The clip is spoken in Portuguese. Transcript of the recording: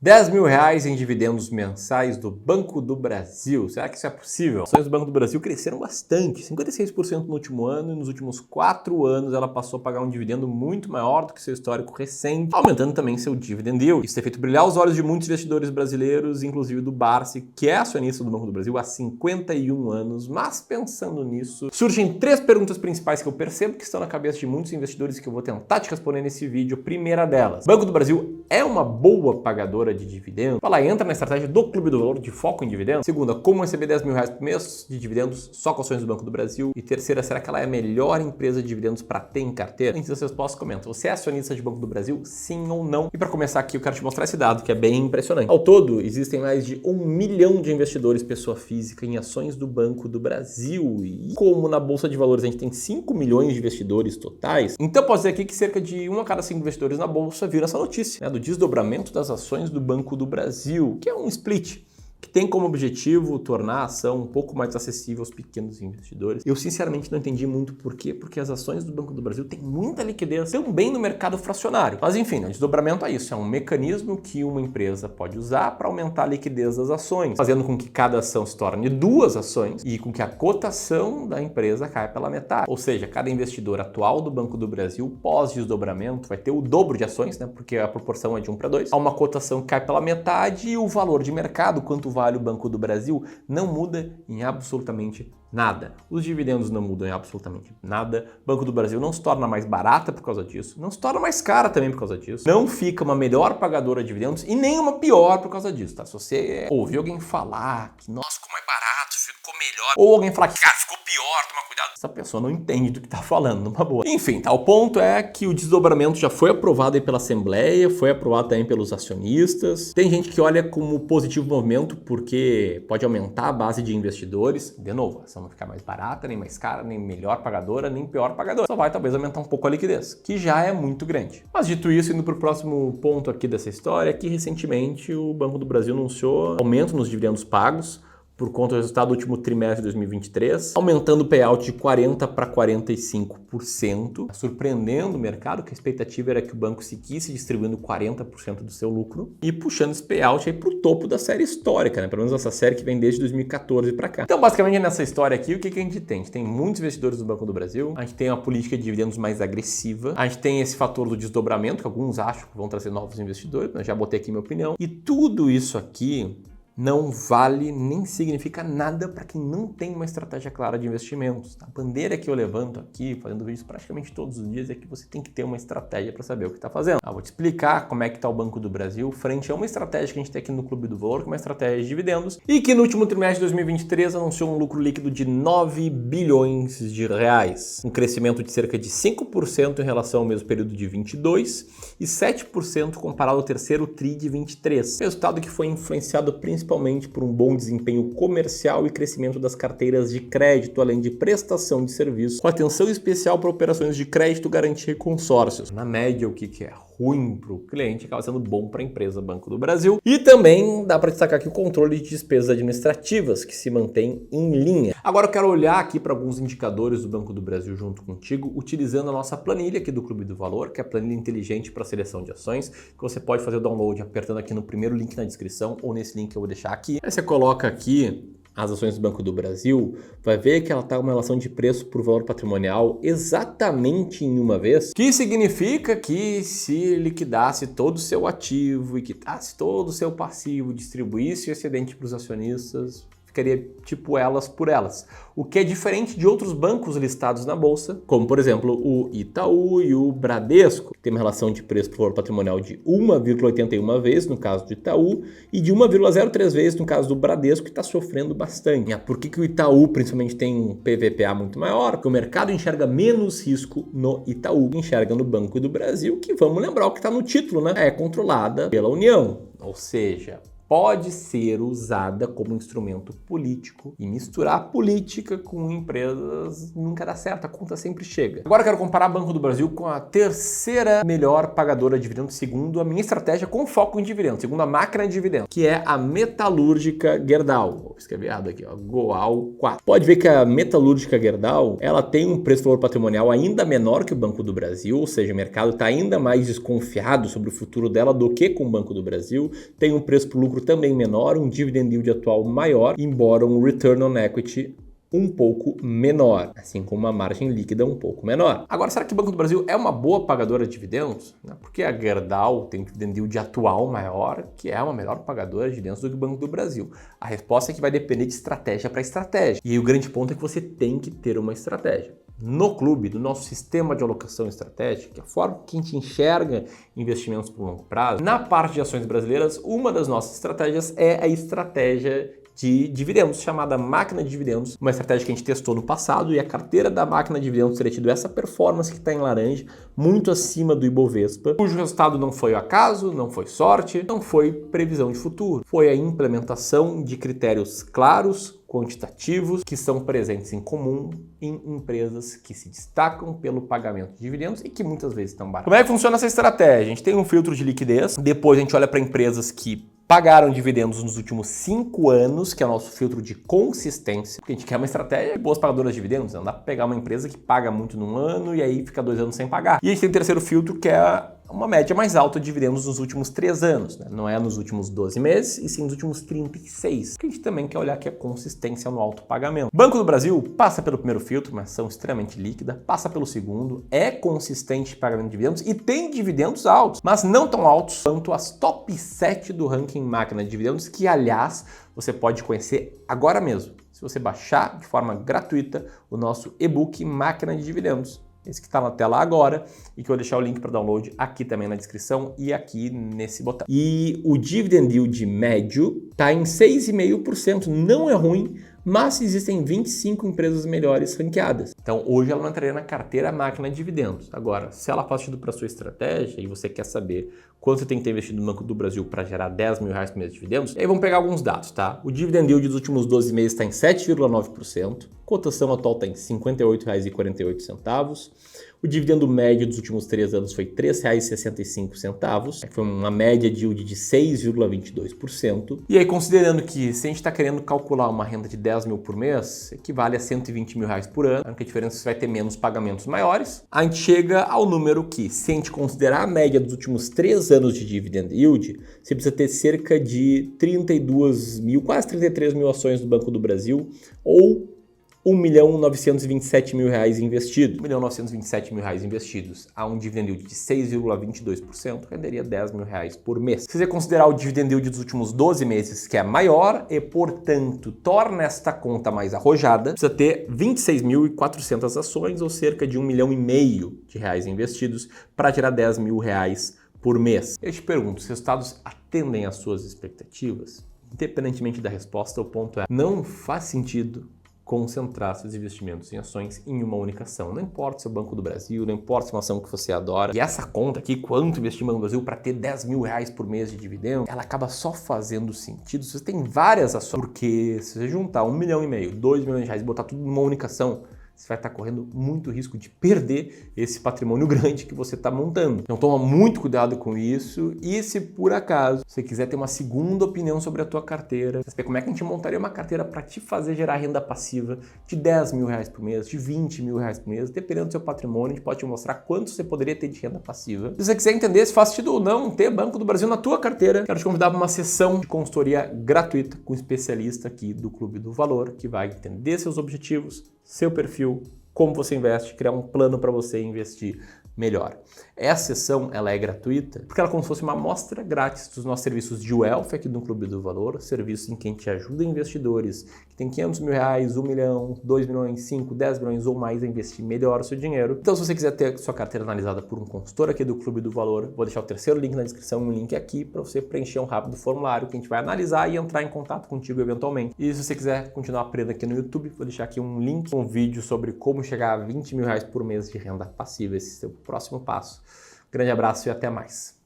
R$ 10.000 em dividendos mensais do Banco do Brasil. Será que isso é possível? As ações do Banco do Brasil cresceram bastante, 56% no último ano, e nos últimos 4 anos ela passou a pagar um dividendo muito maior do que seu histórico recente, aumentando também seu dividend yield. Isso tem feito brilhar os olhos de muitos investidores brasileiros, inclusive do Barsi, que é acionista do Banco do Brasil há 51 anos. Mas pensando nisso, surgem 3 perguntas principais que eu percebo que estão na cabeça de muitos investidores que eu vou tentar te responder nesse vídeo. A primeira delas: Banco do Brasil é uma boa pagadora de dividendos? Ela entra na estratégia do Clube do Valor de foco em dividendos? Segunda, como receber R$ 10.000 por mês de dividendos só com ações do Banco do Brasil? E terceira, será que ela é a melhor empresa de dividendos para ter em carteira? Antes das respostas, comenta. Você é acionista de Banco do Brasil? Sim ou não? E para começar aqui, eu quero te mostrar esse dado que é bem impressionante. Ao todo, existem mais de 1 milhão de investidores pessoa física em ações do Banco do Brasil. E como na Bolsa de Valores a gente tem 5 milhões de investidores totais, então posso dizer aqui que cerca de 1 a cada 5 investidores na Bolsa viram essa notícia, né, do desdobramento das ações do Banco do Brasil, que é um split, que tem como objetivo tornar a ação um pouco mais acessível aos pequenos investidores. Eu sinceramente não entendi muito por quê, porque as ações do Banco do Brasil têm muita liquidez também no mercado fracionário. Mas enfim, o desdobramento é isso, é um mecanismo que uma empresa pode usar para aumentar a liquidez das ações, fazendo com que cada ação se torne 2 ações e com que a cotação da empresa caia pela metade. Ou seja, cada investidor atual do Banco do Brasil, pós-desdobramento, vai ter o dobro de ações, né, porque a proporção é de 1:2. Há uma cotação que cai pela metade e o valor de mercado, quanto vale o Banco do Brasil, não muda em absolutamente nada. Os dividendos não mudam em absolutamente nada. O Banco do Brasil não se torna mais barata por causa disso, não se torna mais cara também por causa disso, não fica uma melhor pagadora de dividendos e nem uma pior por causa disso, tá? Se você ouvir alguém falar que, nossa, ficou mais barato, ficou melhor, ou alguém falar que, cara, ficou pior, toma cuidado, essa pessoa não entende do que tá falando, numa boa. Enfim, tá, o ponto é que o desdobramento já foi aprovado aí pela Assembleia, foi aprovado também pelos acionistas. Tem gente que olha como positivo movimento porque pode aumentar a base de investidores. De novo, a ação não ficar mais barata, nem mais cara, nem melhor pagadora, nem pior pagadora. Só vai talvez aumentar um pouco a liquidez, que já é muito grande. Mas dito isso, indo para o próximo ponto aqui dessa história, que recentemente o Banco do Brasil anunciou aumento nos dividendos pagos por conta do resultado do último trimestre de 2023, aumentando o payout de 40% para 45%, surpreendendo o mercado, que a expectativa era que o banco seguisse distribuindo 40% do seu lucro e puxando esse payout aí para o topo da série histórica, né? Pelo menos essa série que vem desde 2014 para cá. Então, basicamente, nessa história aqui, o que a gente tem? A gente tem muitos investidores do Banco do Brasil, a gente tem uma política de dividendos mais agressiva, a gente tem esse fator do desdobramento, que alguns acham que vão trazer novos investidores, mas já botei aqui minha opinião, e tudo isso aqui não vale nem significa nada para quem não tem uma estratégia clara de investimentos. A bandeira que eu levanto aqui, fazendo vídeos praticamente todos os dias, é que você tem que ter uma estratégia para saber o que está fazendo. Vou te explicar como é que está o Banco do Brasil frente a uma estratégia que a gente tem aqui no Clube do Valor, que é uma estratégia de dividendos, e que no último trimestre de 2023 anunciou um lucro líquido de 9 bilhões de reais. Um crescimento de cerca de 5% em relação ao mesmo período de 22 e 7% comparado ao terceiro TRI de 23. Resultado que foi influenciado principalmente por um bom desempenho comercial e crescimento das carteiras de crédito, além de prestação de serviços, com atenção especial para operações de crédito, garantia e consórcios. Na média, o que é ruim para o cliente acaba sendo bom para a empresa Banco do Brasil. E também dá para destacar aqui o controle de despesas administrativas, que se mantém em linha. Agora eu quero olhar aqui para alguns indicadores do Banco do Brasil junto contigo, utilizando a nossa planilha aqui do Clube do Valor, que é a planilha inteligente para seleção de ações, que você pode fazer o download apertando aqui no primeiro link na descrição ou nesse link que eu vou deixar aqui. Aí você coloca aqui as ações do Banco do Brasil, vai ver que ela está com uma relação de preço por valor patrimonial exatamente em uma vez, que significa que se liquidasse todo o seu ativo e quitasse todo o seu passivo, distribuísse o excedente para os acionistas, ficaria tipo elas por elas. O que é diferente de outros bancos listados na Bolsa, como por exemplo o Itaú e o Bradesco, que tem uma relação de preço por valor patrimonial de 1,81 vezes no caso do Itaú e de 1,03 vezes no caso do Bradesco, que está sofrendo bastante. Por que o Itaú principalmente tem um PVPA muito maior? Porque o mercado enxerga menos risco no Itaú, enxerga no Banco do Brasil, que vamos lembrar o que está no título, né? É controlada pela União, ou seja, pode ser usada como instrumento político e misturar política com empresas nunca dá certo, a conta sempre chega. Agora eu quero comparar Banco do Brasil com a terceira melhor pagadora de dividendos segundo a minha estratégia com foco em dividendos, segundo a máquina de dividendos, que é a Metalúrgica Gerdau. Vou escrever errado aqui, ó, Goal 4. Pode ver que a Metalúrgica Gerdau, ela tem um preço-valor patrimonial ainda menor que o Banco do Brasil, ou seja, o mercado está ainda mais desconfiado sobre o futuro dela do que com o Banco do Brasil, tem um preço por lucro também menor, um dividend yield atual maior, embora um return on equity um pouco menor, assim como uma margem líquida um pouco menor. Agora, será que o Banco do Brasil é uma boa pagadora de dividendos? Porque a Gerdau tem um dividend yield atual maior, que é uma melhor pagadora de dividendos do que o Banco do Brasil. A resposta é que vai depender de estratégia para estratégia. E aí, o grande ponto é que você tem que ter uma estratégia. No clube, do nosso sistema de alocação estratégica, que é a forma que a gente enxerga investimentos por longo prazo, na parte de ações brasileiras, uma das nossas estratégias é a estratégia de dividendos, chamada máquina de dividendos, uma estratégia que a gente testou no passado e a carteira da máquina de dividendos teria tido essa performance que está em laranja, muito acima do Ibovespa, cujo resultado não foi acaso, não foi sorte, não foi previsão de futuro, foi a implementação de critérios claros, quantitativos, que são presentes em comum em empresas que se destacam pelo pagamento de dividendos e que muitas vezes estão baratas. Como é que funciona essa estratégia? A gente tem um filtro de liquidez, depois a gente olha para empresas que pagaram dividendos nos últimos 5 anos, que é o nosso filtro de consistência, porque a gente quer uma estratégia de boas pagadoras de dividendos, não dá para pegar uma empresa que paga muito num ano e aí fica 2 anos sem pagar. E a gente tem o terceiro filtro, que é uma média mais alta de dividendos nos últimos 3 anos, né? Não é nos últimos 12 meses, e sim nos últimos 36. Que a gente também quer olhar que é consistência no alto pagamento. Banco do Brasil passa pelo primeiro filtro, uma ação extremamente líquida, passa pelo segundo, é consistente em pagamento de dividendos e tem dividendos altos, mas não tão altos quanto as top 7 do ranking máquina de dividendos, que aliás você pode conhecer agora mesmo, se você baixar de forma gratuita o nosso e-book Máquina de Dividendos. Esse que está na tela agora e que eu vou deixar o link para download aqui também na descrição e aqui nesse botão. E o dividend yield médio está em 6,5%, não é ruim, mas existem 25 empresas melhores ranqueadas. Então hoje ela não entraria na carteira máquina de dividendos. Agora, se ela faz sentido para a sua estratégia e você quer saber quanto você tem que ter investido no Banco do Brasil para gerar R$10 mil por mês de dividendos, aí vamos pegar alguns dados, tá? O dividend yield dos últimos 12 meses está em 7,9%, cotação atual está em R$ 58,48. O dividendo médio dos últimos 3 anos foi R$ 3,65, foi uma média de yield de 6,22%. E aí, considerando que se a gente está querendo calcular uma renda de 10 mil por mês, equivale a 120 mil reais por ano, a única diferença é que você vai ter menos pagamentos maiores, a gente chega ao número que, se a gente considerar a média dos últimos 3 anos de dividend yield, você precisa ter cerca de 32 mil, quase 33 mil ações do Banco do Brasil, ou R$1.927.000 investidos. R$1.927.000 investidos a um dividend yield de 6,22% renderia R$10 mil por mês. Se você considerar o dividend yield dos últimos 12 meses, que é maior e, portanto, torna esta conta mais arrojada, precisa ter 26.400 ações ou cerca de R$1,5 milhão de reais investidos para gerar R$10 mil por mês. Eu te pergunto, se os resultados atendem às suas expectativas? Independentemente da resposta, o ponto é: não faz sentido concentrar seus investimentos em ações em uma única ação. Não importa se é o Banco do Brasil, não importa se é uma ação que você adora. E essa conta aqui, quanto investir no Banco do Brasil para ter R$10 mil por mês de dividendo, ela acaba só fazendo sentido se você tem várias ações. Porque se você juntar R$1,5 milhão, R$2 milhões e botar tudo numa única ação, você vai estar correndo muito risco de perder esse patrimônio grande que você está montando. Então toma muito cuidado com isso, e se por acaso você quiser ter uma segunda opinião sobre a tua carteira, você vê como é que a gente montaria uma carteira para te fazer gerar renda passiva de R$10 mil por mês, de R$20 mil por mês, dependendo do seu patrimônio, a gente pode te mostrar quanto você poderia ter de renda passiva. Se você quiser entender se faz sentido ou não ter Banco do Brasil na tua carteira, quero te convidar para uma sessão de consultoria gratuita com um especialista aqui do Clube do Valor, que vai entender seus objetivos, seu perfil, como você investe, criar um plano para você investir melhor. Essa sessão ela é gratuita porque ela é como se fosse uma amostra grátis dos nossos serviços de wealth aqui do Clube do Valor, serviço em que a gente ajuda investidores que têm R$500 mil, R$1 milhão, R$2 milhões, 5, 10 milhões ou mais a investir melhor o seu dinheiro. Então, se você quiser ter sua carteira analisada por um consultor aqui do Clube do Valor, vou deixar o terceiro link na descrição e um link aqui para você preencher um rápido formulário que a gente vai analisar e entrar em contato contigo eventualmente. E se você quiser continuar aprendendo aqui no YouTube, vou deixar aqui um link com um vídeo sobre como chegar a R$20 mil por mês de renda passiva. Esse é o seu próximo passo. Grande abraço e até mais.